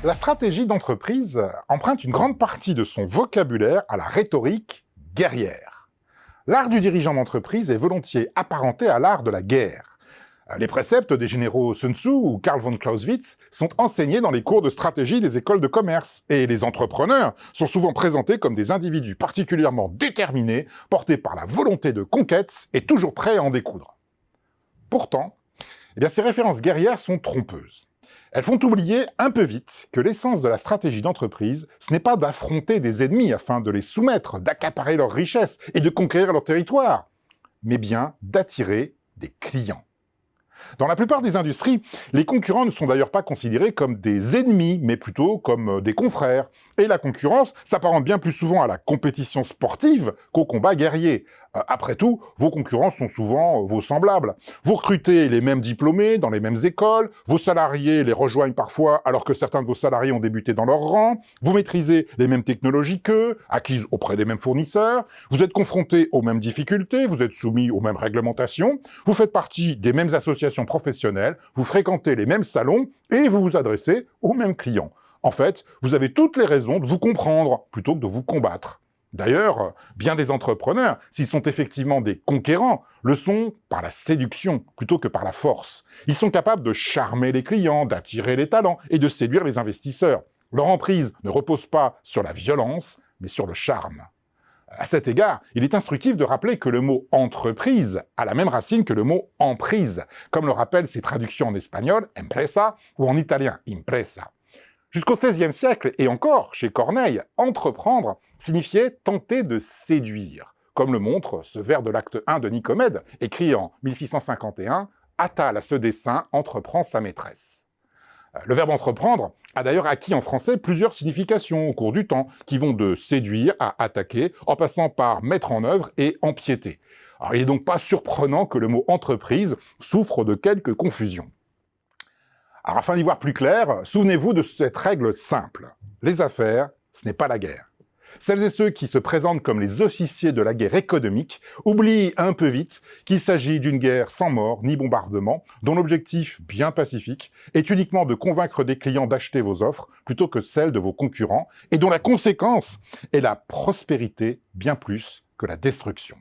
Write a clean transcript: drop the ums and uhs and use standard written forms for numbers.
La stratégie d'entreprise emprunte une grande partie de son vocabulaire à la rhétorique guerrière. L'art du dirigeant d'entreprise est volontiers apparenté à l'art de la guerre. Les préceptes des généraux Sun Tzu ou Karl von Clausewitz sont enseignés dans les cours de stratégie des écoles de commerce, et les entrepreneurs sont souvent présentés comme des individus particulièrement déterminés, portés par la volonté de conquête et toujours prêts à en découdre. Pourtant, ces références guerrières sont trompeuses. Elles font oublier un peu vite que l'essence de la stratégie d'entreprise, ce n'est pas d'affronter des ennemis afin de les soumettre, d'accaparer leurs richesses et de conquérir leur territoire, mais bien d'attirer des clients. Dans la plupart des industries, les concurrents ne sont d'ailleurs pas considérés comme des ennemis, mais plutôt comme des confrères. Et la concurrence s'apparente bien plus souvent à la compétition sportive qu'au combat guerrier. Après tout, vos concurrents sont souvent vos semblables. Vous recrutez les mêmes diplômés dans les mêmes écoles, vos salariés les rejoignent parfois alors que certains de vos salariés ont débuté dans leur rang, vous maîtrisez les mêmes technologies qu'eux, acquises auprès des mêmes fournisseurs, vous êtes confrontés aux mêmes difficultés, vous êtes soumis aux mêmes réglementations, vous faites partie des mêmes associations professionnelles, vous fréquentez les mêmes salons et vous vous adressez aux mêmes clients. En fait, vous avez toutes les raisons de vous comprendre plutôt que de vous combattre. D'ailleurs, bien des entrepreneurs, s'ils sont effectivement des conquérants, le sont par la séduction plutôt que par la force. Ils sont capables de charmer les clients, d'attirer les talents et de séduire les investisseurs. Leur emprise ne repose pas sur la violence, mais sur le charme. À cet égard, il est instructif de rappeler que le mot « entreprise » a la même racine que le mot « emprise », comme le rappellent ses traductions en espagnol « empresa » ou en italien « impresa ». Jusqu'au XVIe siècle, et encore chez Corneille, entreprendre signifiait tenter de séduire, comme le montre ce vers de l'acte 1 de Nicomède, écrit en 1651, « Attale à ce dessein entreprend sa maîtresse ». Le verbe entreprendre a d'ailleurs acquis en français plusieurs significations au cours du temps, qui vont de séduire à attaquer, en passant par mettre en œuvre et empiéter. Alors, il n'est donc pas surprenant que le mot entreprise souffre de quelques confusions. Alors, afin d'y voir plus clair, souvenez-vous de cette règle simple. Les affaires, ce n'est pas la guerre. Celles et ceux qui se présentent comme les officiers de la guerre économique oublient un peu vite qu'il s'agit d'une guerre sans mort ni bombardement, dont l'objectif, bien pacifique, est uniquement de convaincre des clients d'acheter vos offres plutôt que celles de vos concurrents, et dont la conséquence est la prospérité bien plus que la destruction.